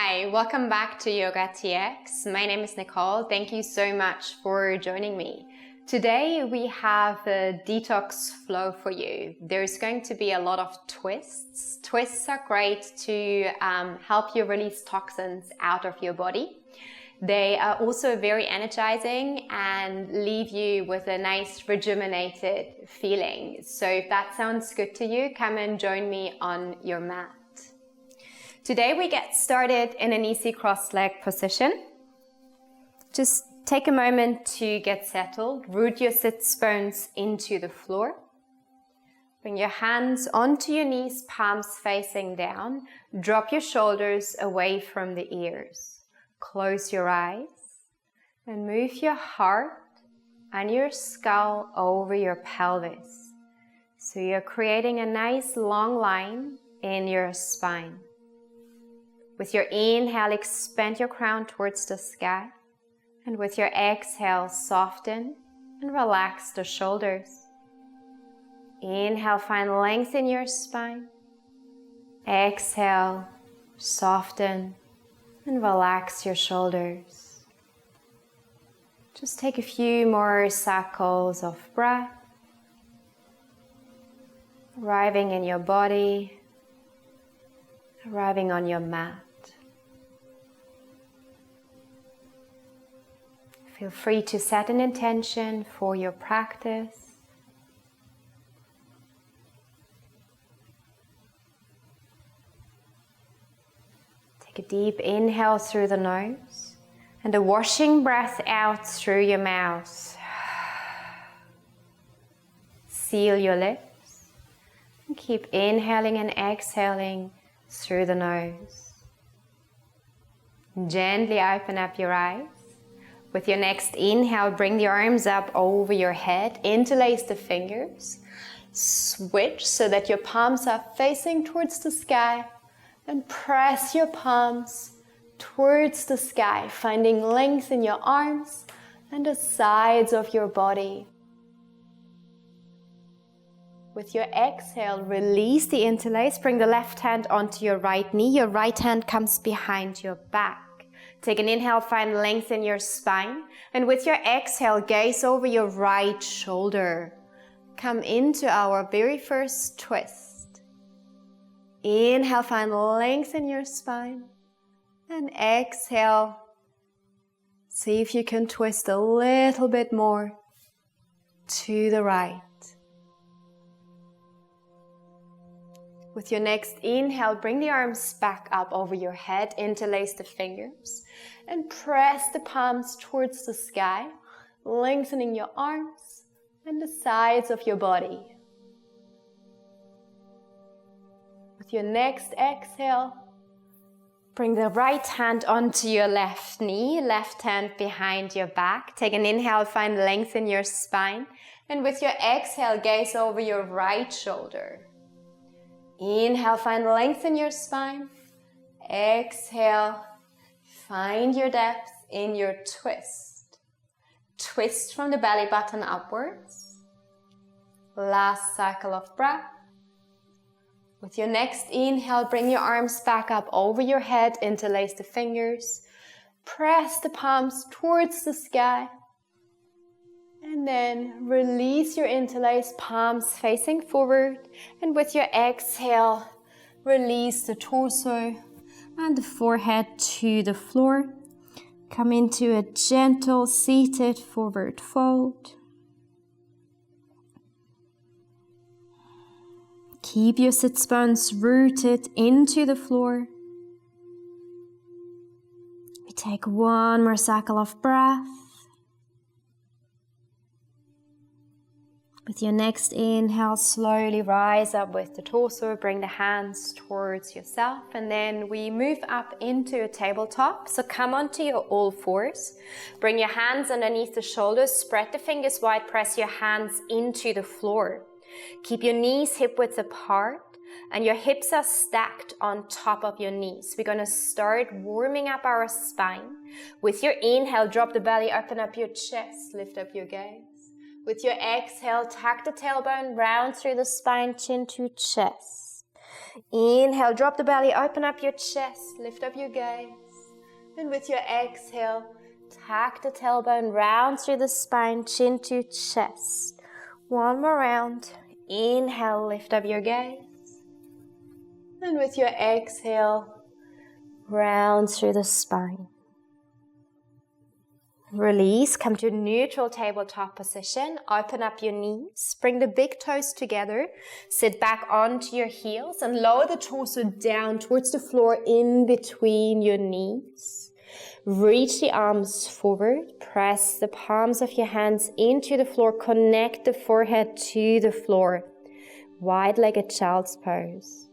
Hi, welcome back to YOGATX. My name is Nicolle. Thank you so much for joining me. Today we have a detox flow for you. There's going to be a lot of twists. Twists are great to help you release toxins out of your body. They are also very energizing and leave you with a nice rejuvenated feeling. So if that sounds good to you, come and join me on your mat. Today we get started in an easy cross-leg position. Just take a moment to get settled. Root your sits bones into the floor. Bring your hands onto your knees, palms facing down. Drop your shoulders away from the ears. Close your eyes and move your heart and your skull over your pelvis. So you're creating a nice long line in your spine. With your inhale, expand your crown towards the sky. And with your exhale, soften and relax the shoulders. Inhale, find length in your spine. Exhale, soften and relax your shoulders. Just take a few more cycles of breath. Arriving in your body, arriving on your mat. Feel free to set an intention for your practice. Take a deep inhale through the nose and a washing breath out through your mouth. Seal your lips and keep inhaling and exhaling through the nose. Gently open up your eyes. With your next inhale, bring the arms up over your head, interlace the fingers, switch so that your palms are facing towards the sky, and press your palms towards the sky, finding length in your arms and the sides of your body. With your exhale, release the interlace, bring the left hand onto your right knee, your right hand comes behind your back. Take an inhale, find length in your spine, and with your exhale, gaze over your right shoulder. Come into our very first twist. Inhale, find length in your spine, and exhale. See if you can twist a little bit more to the right. With your next inhale, bring the arms back up over your head, interlace the fingers, and press the palms towards the sky, lengthening your arms and the sides of your body. With your next exhale, bring the right hand onto your left knee, left hand behind your back. Take an inhale, find length in your spine, and with your exhale, gaze over your right shoulder. Inhale, find length in your spine. Exhale, find your depth in your twist. Twist from the belly button upwards. Last cycle of breath. With your next inhale, bring your arms back up over your head, interlace the fingers. Press the palms towards the sky. And then release your interlace, palms facing forward. And with your exhale, release the torso and the forehead to the floor. Come into a gentle seated forward fold. Keep your sits bones rooted into the floor. We take one more cycle of breath. With your next inhale, slowly rise up with the torso, bring the hands towards yourself, and then we move up into a tabletop. So come onto your all fours, bring your hands underneath the shoulders, spread the fingers wide, press your hands into the floor. Keep your knees hip width apart, and your hips are stacked on top of your knees. We're going to start warming up our spine. With your inhale, drop the belly, open up your chest, lift up your gaze. With your exhale, tuck the tailbone round through the spine, chin to chest. Inhale, drop the belly, open up your chest, lift up your gaze. And with your exhale, tuck the tailbone round through the spine, chin to chest. One more round. Inhale, lift up your gaze. And with your exhale, round through the spine. Release, come to neutral tabletop position. Open up your knees, bring the big toes together. Sit back onto your heels and lower the torso down towards the floor in between your knees. Reach the arms forward, press the palms of your hands into the floor, connect the forehead to the floor. Wide-legged child's pose.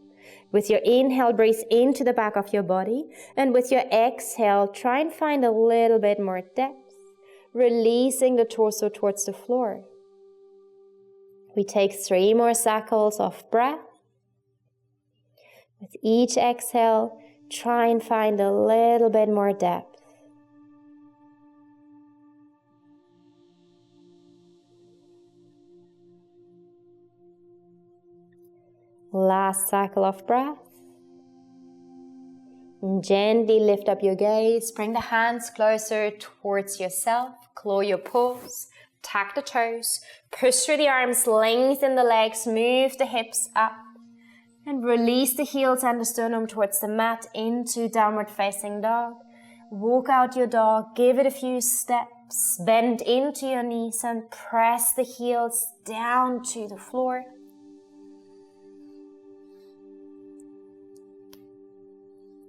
With your inhale, breathe into the back of your body, and with your exhale, try and find a little bit more depth, releasing the torso towards the floor. We take 3 more cycles of breath. With each exhale, try and find a little bit more depth. Last cycle of breath. And gently lift up your gaze. Bring the hands closer towards yourself. Claw your paws. Tuck the toes. Push through the arms. Lengthen the legs. Move the hips up. And release the heels and the sternum towards the mat into downward facing dog. Walk out your dog. Give it a few steps. Bend into your knees and press the heels down to the floor.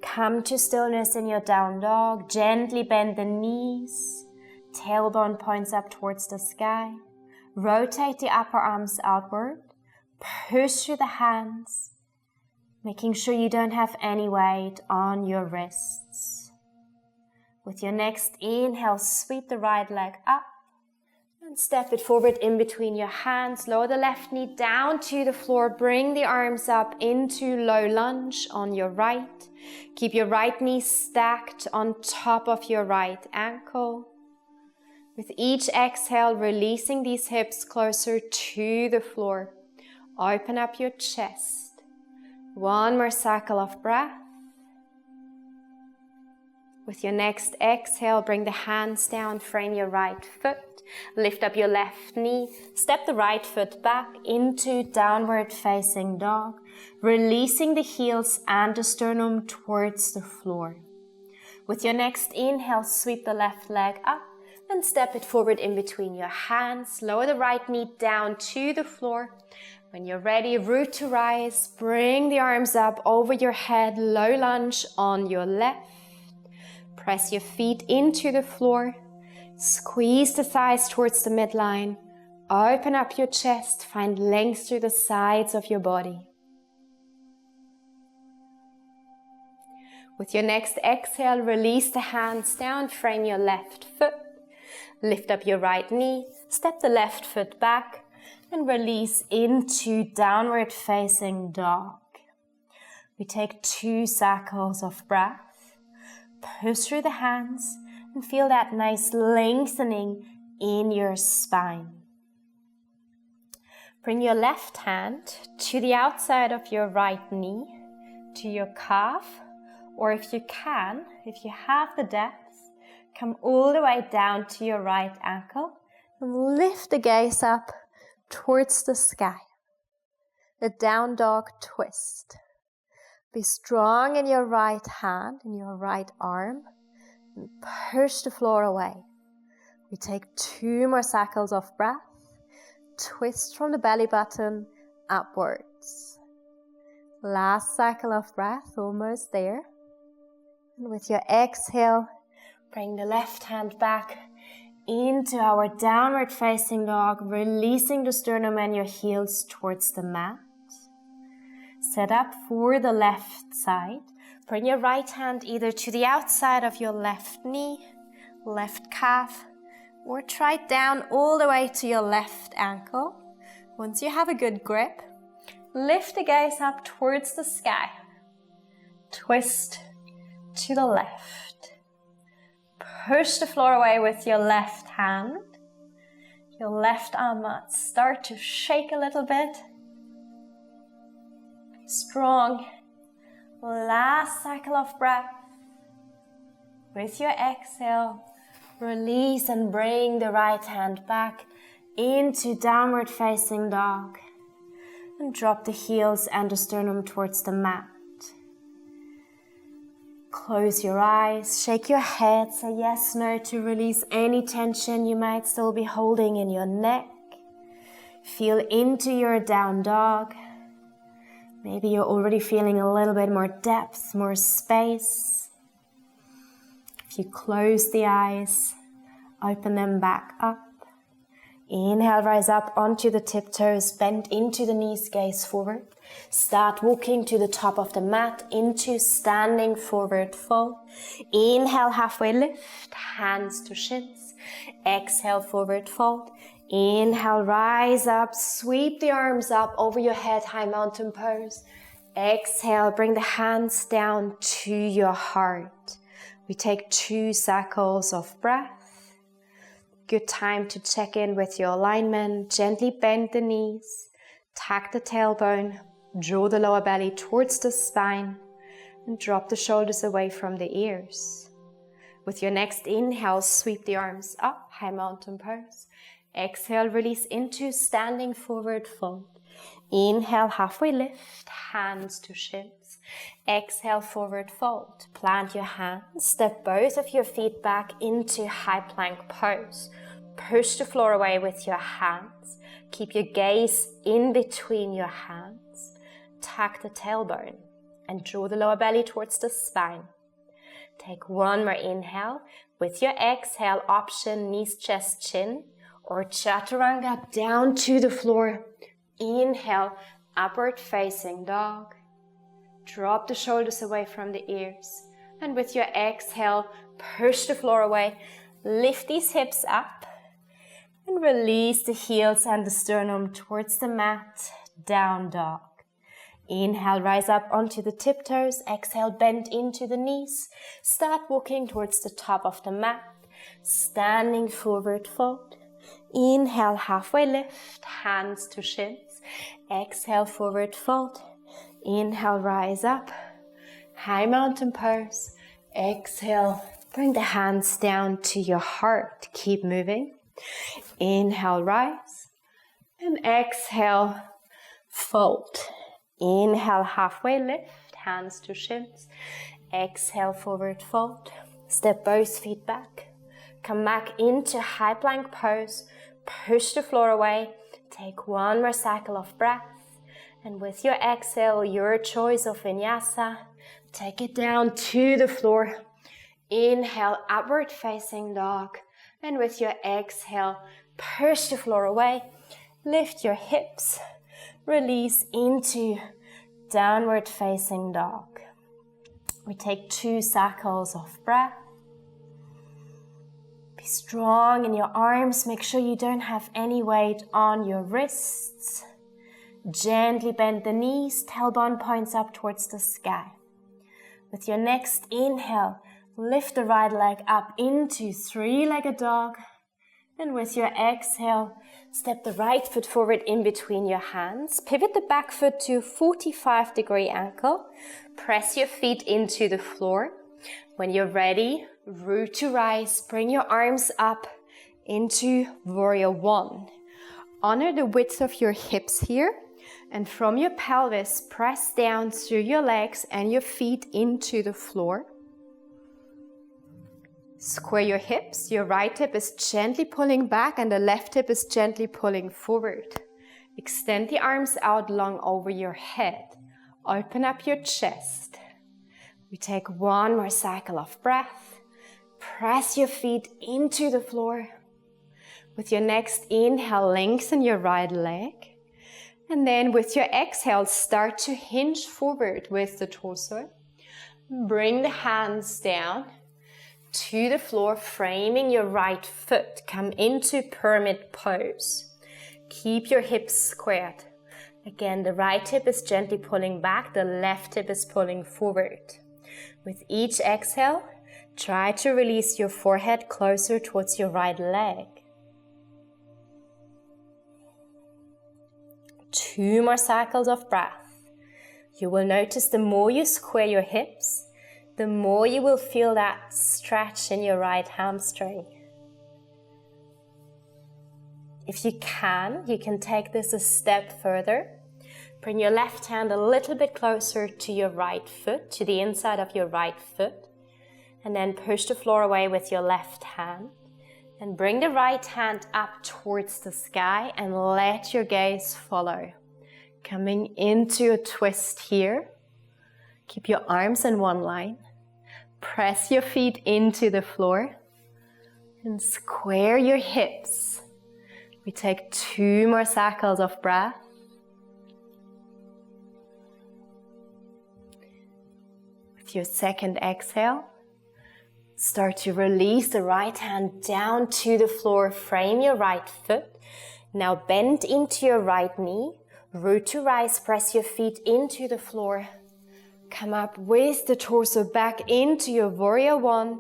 Come to stillness in your down dog. Gently bend the knees. Tailbone points up towards the sky. Rotate the upper arms outward. Push through the hands, making sure you don't have any weight on your wrists. With your next inhale, sweep the right leg up and step it forward in between your hands. Lower the left knee down to the floor. Bring the arms up into low lunge on your right. Keep your right knee stacked on top of your right ankle. With each exhale, releasing these hips closer to the floor. Open up your chest. One more cycle of breath. With your next exhale, bring the hands down, frame your right foot. Lift up your left knee. Step the right foot back into downward facing dog. Releasing the heels and the sternum towards the floor. With your next inhale, sweep the left leg up and step it forward in between your hands. Lower the right knee down to the floor. When you're ready, root to rise. Bring the arms up over your head, low lunge on your left. Press your feet into the floor. Squeeze the thighs towards the midline. Open up your chest. Find length through the sides of your body. With your next exhale, release the hands down. Frame your left foot. Lift up your right knee. Step the left foot back. And release into downward facing dog. We take 2 cycles of breath. Push through the hands and feel that nice lengthening in your spine. Bring your left hand to the outside of your right knee, to your calf, or if you can, if you have the depth, come all the way down to your right ankle and lift the gaze up towards the sky. A down dog twist. Be strong in your right hand, in your right arm, and push the floor away. We take 2 more cycles of breath. Twist from the belly button upwards. Last cycle of breath, almost there. And with your exhale, bring the left hand back into our downward facing dog, releasing the sternum and your heels towards the mat. Set up for the left side. Bring your right hand either to the outside of your left knee, left calf, or try down all the way to your left ankle. Once you have a good grip, lift the gaze up towards the sky. Twist to the left. Push the floor away with your left hand. Your left arm might start to shake a little bit. Strong. Last cycle of breath. With your exhale, release and bring the right hand back into downward facing dog. And drop the heels and the sternum towards the mat. Close your eyes, shake your head, say yes, no to release any tension you might still be holding in your neck. Feel into your down dog. Maybe you're already feeling a little bit more depth, more space. If you close the eyes, open them back up. Inhale, rise up onto the tiptoes, bend into the knees, gaze forward. Start walking to the top of the mat into standing forward fold. Inhale, halfway lift, hands to shins. Exhale, forward fold. Inhale, rise up, sweep the arms up over your head, high mountain pose. Exhale, bring the hands down to your heart. We take 2 cycles of breath. Good time to check in with your alignment. Gently bend the knees, tuck the tailbone, draw the lower belly towards the spine, and drop the shoulders away from the ears. With your next inhale, sweep the arms up, high mountain pose. Exhale, release into standing forward fold. Inhale, halfway lift, hands to shins. Exhale, forward fold. Plant your hands, step both of your feet back into high plank pose. Push the floor away with your hands. Keep your gaze in between your hands. Tuck the tailbone and draw the lower belly towards the spine. Take 1 more inhale. With your exhale, option knees, chest, chin, or chaturanga down to the floor. Inhale, upward facing dog. Drop the shoulders away from the ears. And with your exhale, push the floor away. Lift these hips up. And release the heels and the sternum towards the mat. Down dog. Inhale, rise up onto the tiptoes. Exhale, bend into the knees. Start walking towards the top of the mat. Standing forward fold. Inhale, halfway lift, hands to shins. Exhale, forward fold. Inhale, rise up, high mountain pose. Exhale, bring the hands down to your heart. Keep moving. Inhale, rise. And exhale, fold. Inhale, halfway lift, hands to shins. Exhale, forward fold. Step both feet back. Come back into high plank pose. Push the floor away. Take 1 more cycle of breath. And with your exhale, your choice of vinyasa, take it down to the floor. Inhale, upward facing dog. And with your exhale, push the floor away. Lift your hips. Release into downward facing dog. We take 2 cycles of breath. Be strong in your arms. Make sure you don't have any weight on your wrists. Gently bend the knees. Tailbone points up towards the sky. With your next inhale, lift the right leg up into 3-legged dog. And with your exhale, step the right foot forward in between your hands. Pivot the back foot to 45-degree angle. Press your feet into the floor. When you're ready, root to rise. Bring your arms up into warrior 1. Honor the width of your hips here. And from your pelvis, press down through your legs and your feet into the floor. Square your hips. Your right hip is gently pulling back and the left hip is gently pulling forward. Extend the arms out long over your head. Open up your chest. We take 1 more cycle of breath. Press your feet into the floor. With your next inhale, lengthen your right leg. And then with your exhale, start to hinge forward with the torso. Bring the hands down to the floor, framing your right foot. Come into pyramid pose. Keep your hips squared. Again, the right hip is gently pulling back, the left hip is pulling forward. With each exhale, try to release your forehead closer towards your right leg. 2 more cycles of breath. You will notice the more you square your hips, the more you will feel that stretch in your right hamstring. If you can take this a step further. Bring your left hand a little bit closer to your right foot, to the inside of your right foot, and then push the floor away with your left hand. And bring the right hand up towards the sky and let your gaze follow. Coming into a twist here. Keep your arms in one line. Press your feet into the floor and square your hips. We take 2 more cycles of breath. With your second exhale, start to release the right hand down to the floor. Frame your right foot. Now bend into your right knee. Root to rise. Press your feet into the floor. Come up with the torso back into your warrior one.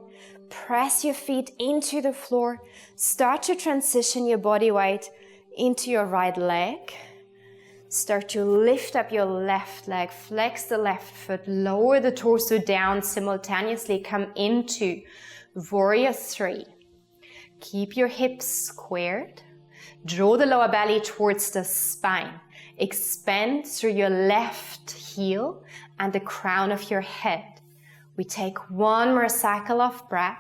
Press your feet into the floor. Start to transition your body weight into your right leg. Start to lift up your left leg. Flex the left foot. Lower the torso down simultaneously. Come into warrior 3. Keep your hips squared. Draw the lower belly towards the spine. Expand through your left heel and the crown of your head. We take 1 more cycle of breath.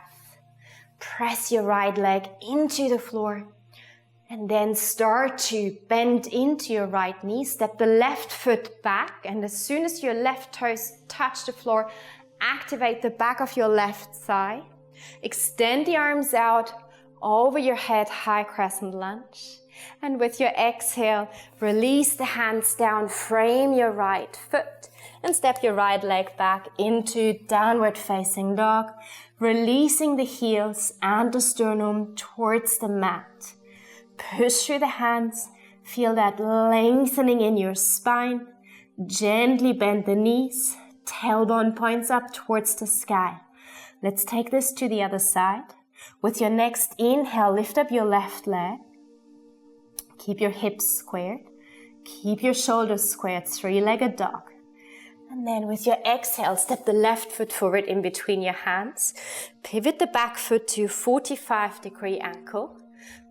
Press your right leg into the floor. And then start to bend into your right knee. Step the left foot back. And as soon as your left toes touch the floor, activate the back of your left thigh. Extend the arms out over your head, high crescent lunge. And with your exhale, release the hands down, frame your right foot, and step your right leg back into downward facing dog, releasing the heels and the sternum towards the mat. Push through the hands, feel that lengthening in your spine. Gently bend the knees, tailbone points up towards the sky. Let's take this to the other side. With your next inhale, lift up your left leg. Keep your hips squared. Keep your shoulders squared, 3-legged dog. And then with your exhale, step the left foot forward in between your hands. Pivot the back foot to 45-degree ankle.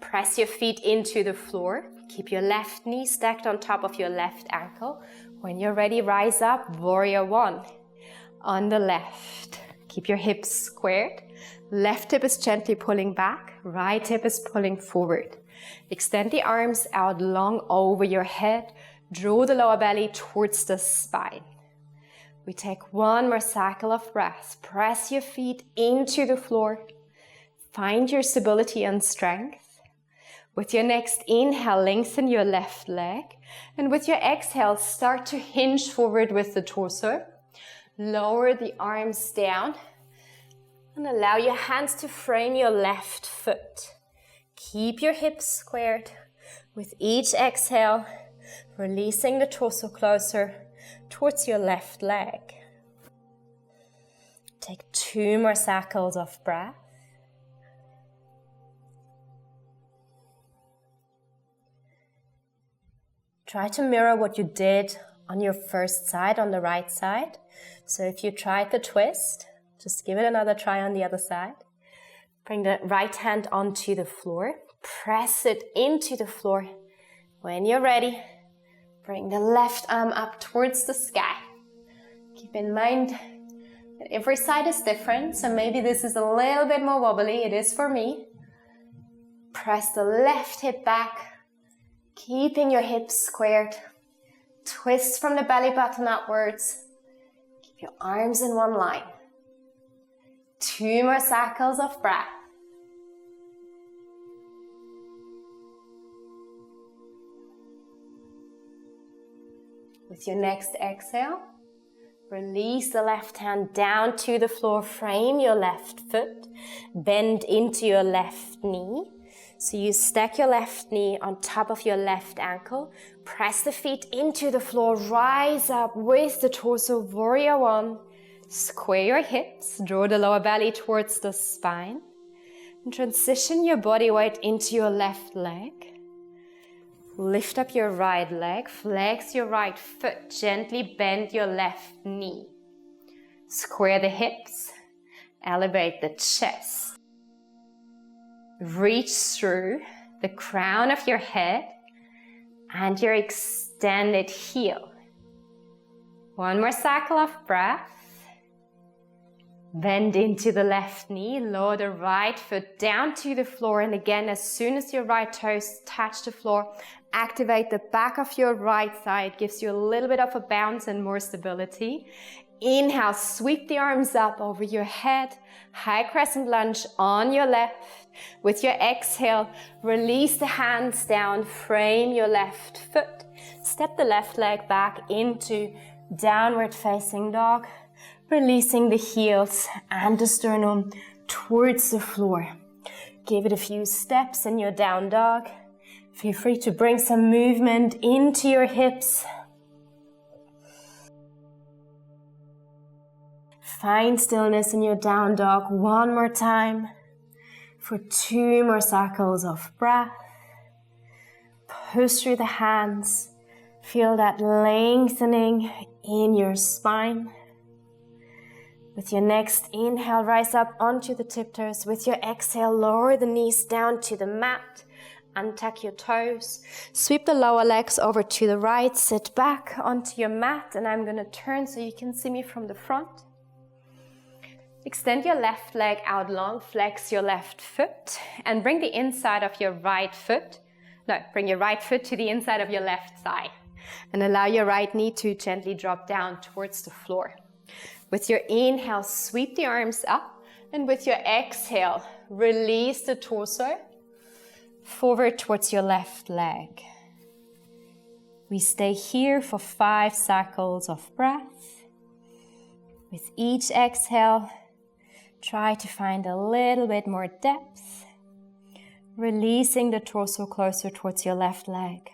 Press your feet into the floor. Keep your left knee stacked on top of your left ankle. When you're ready, rise up, warrior 1. On the left, keep your hips squared. Left hip is gently pulling back. Right hip is pulling forward. Extend the arms out long over your head. Draw the lower belly towards the spine. We take 1 more cycle of breath. Press your feet into the floor. Find your stability and strength. With your next inhale, lengthen your left leg. And with your exhale, start to hinge forward with the torso. Lower the arms down. And allow your hands to frame your left foot. Keep your hips squared. With each exhale, releasing the torso closer towards your left leg. Take 2 more cycles of breath. Try to mirror what you did on your first side, on the right side. So if you tried the twist, just give it another try on the other side. Bring the right hand onto the floor. Press it into the floor. When you're ready, bring the left arm up towards the sky. Keep in mind that every side is different, so maybe this is a little bit more wobbly. It is for me. Press the left hip back, keeping your hips squared. Twist from the belly button upwards. Keep your arms in one line. 2 more cycles of breath. With your next exhale, release the left hand down to the floor. Frame your left foot. Bend into your left knee. So you stack your left knee on top of your left ankle. Press the feet into the floor. Rise up with the torso, warrior 1. Square your hips. Draw the lower belly towards the spine. And transition your body weight into your left leg. Lift up your right leg, flex your right foot, gently bend your left knee. Square the hips, elevate the chest. Reach through the crown of your head and your extended heel. One more cycle of breath. Bend into the left knee, lower the right foot down to the floor, and again, as soon as your right toes touch the floor, activate the back of your right thigh. It gives you a little bit of a bounce and more stability. Inhale, sweep the arms up over your head, high crescent lunge on your left. With your exhale, release the hands down, frame your left foot, step the left leg back into downward facing dog, releasing the heels and the sternum towards the floor. Give it a few steps in your down dog. Feel free to bring some movement into your hips. Find stillness in your down dog one more time for 2 more cycles of breath. Push through the hands. Feel that lengthening in your spine. With your next inhale, rise up onto the tiptoes. With your exhale, lower the knees down to the mat. Untuck your toes. Sweep the lower legs over to the right. Sit back onto your mat, and I'm going to turn so you can see me from the front. Extend your left leg out long, flex your left foot, and bring the inside of your right foot, bring your right foot to the inside of your left thigh. And allow your right knee to gently drop down towards the floor. With your inhale, sweep the arms up, and with your exhale, release the torso forward towards your left leg. We stay here for 5 cycles of breath. With each exhale, try to find a little bit more depth, releasing the torso closer towards your left leg.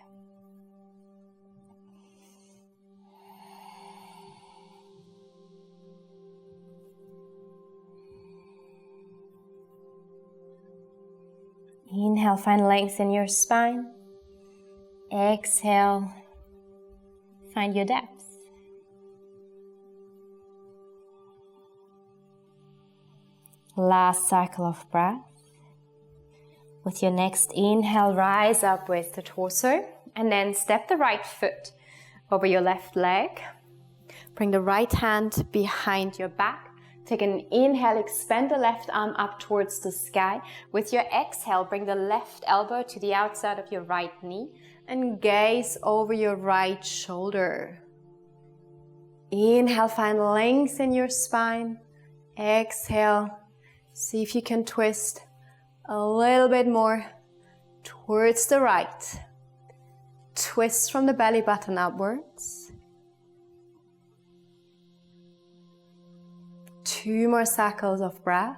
Inhale, find length in your spine. Exhale, find your depth. Last cycle of breath. With your next inhale, rise up with the torso and then step the right foot over your left leg. Bring the right hand behind your back. Take an inhale, expand the left arm up towards the sky. With your exhale, bring the left elbow to the outside of your right knee and gaze over your right shoulder. Inhale, find length in your spine. Exhale, see if you can twist a little bit more towards the right. Twist from the belly button upwards. 2 more cycles of breath.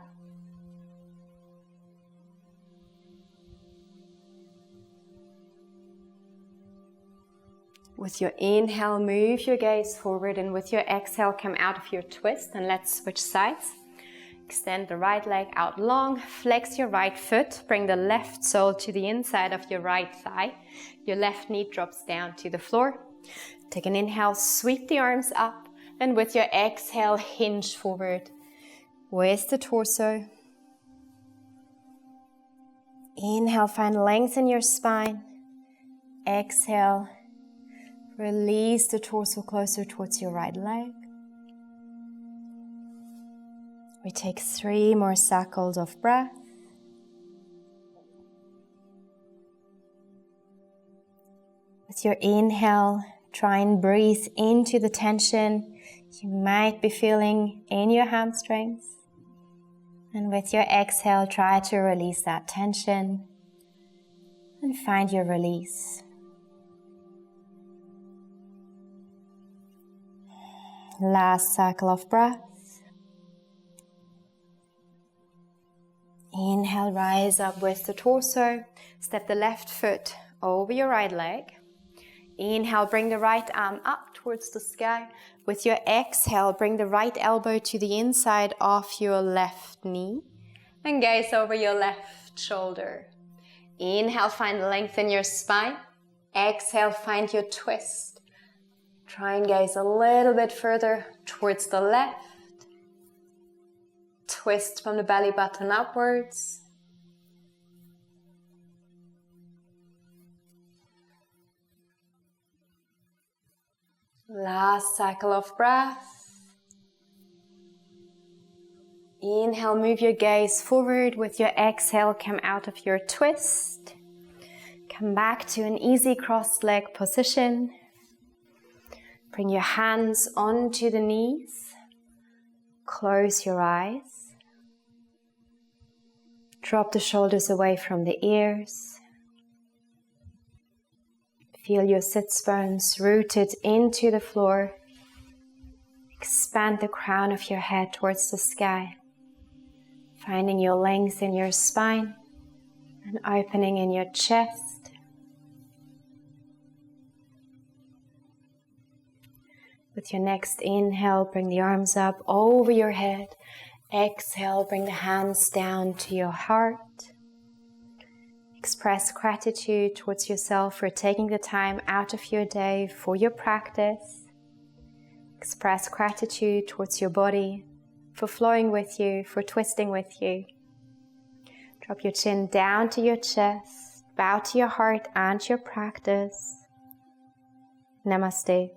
With your inhale, move your gaze forward, and with your exhale, come out of your twist, and let's switch sides. Extend the right leg out long, flex your right foot, bring the left sole to the inside of your right thigh. Your left knee drops down to the floor. Take an inhale, sweep the arms up, and with your exhale, hinge forward with the torso. Inhale, find length in your spine. Exhale, release the torso closer towards your right leg. We take 3 more cycles of breath. With your inhale, try and breathe into the tension you might be feeling in your hamstrings. And with your exhale, try to release that tension and find your release. Last cycle of breath. Inhale, rise up with the torso. Step the left foot over your right leg. Inhale, bring the right arm up towards the sky. With your exhale, bring the right elbow to the inside of your left knee and gaze over your left shoulder. Inhale, find length in your spine. Exhale, find your twist. Try and gaze a little bit further towards the left. Twist from the belly button upwards. Last cycle of breath. Inhale, move your gaze forward. With your exhale, come out of your twist. Come back to an easy crossed leg position. Bring your hands onto the knees. Close your eyes. Drop the shoulders away from the ears. Feel your sits bones rooted into the floor. Expand the crown of your head towards the sky, finding your length in your spine and opening in your chest. With your next inhale, bring the arms up over your head. Exhale, bring the hands down to your heart. Express gratitude towards yourself for taking the time out of your day for your practice. Express gratitude towards your body for flowing with you, for twisting with you. Drop your chin down to your chest. Bow to your heart and your practice. Namaste.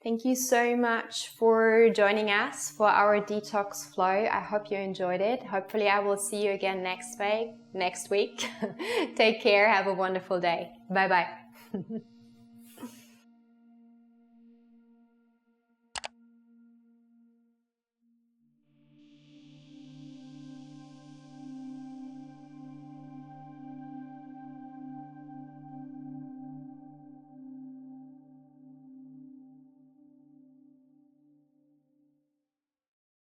Thank you so much for joining us for our detox flow. I hope you enjoyed it. Hopefully I will see you again next week. Take care. Have a wonderful day. Bye bye.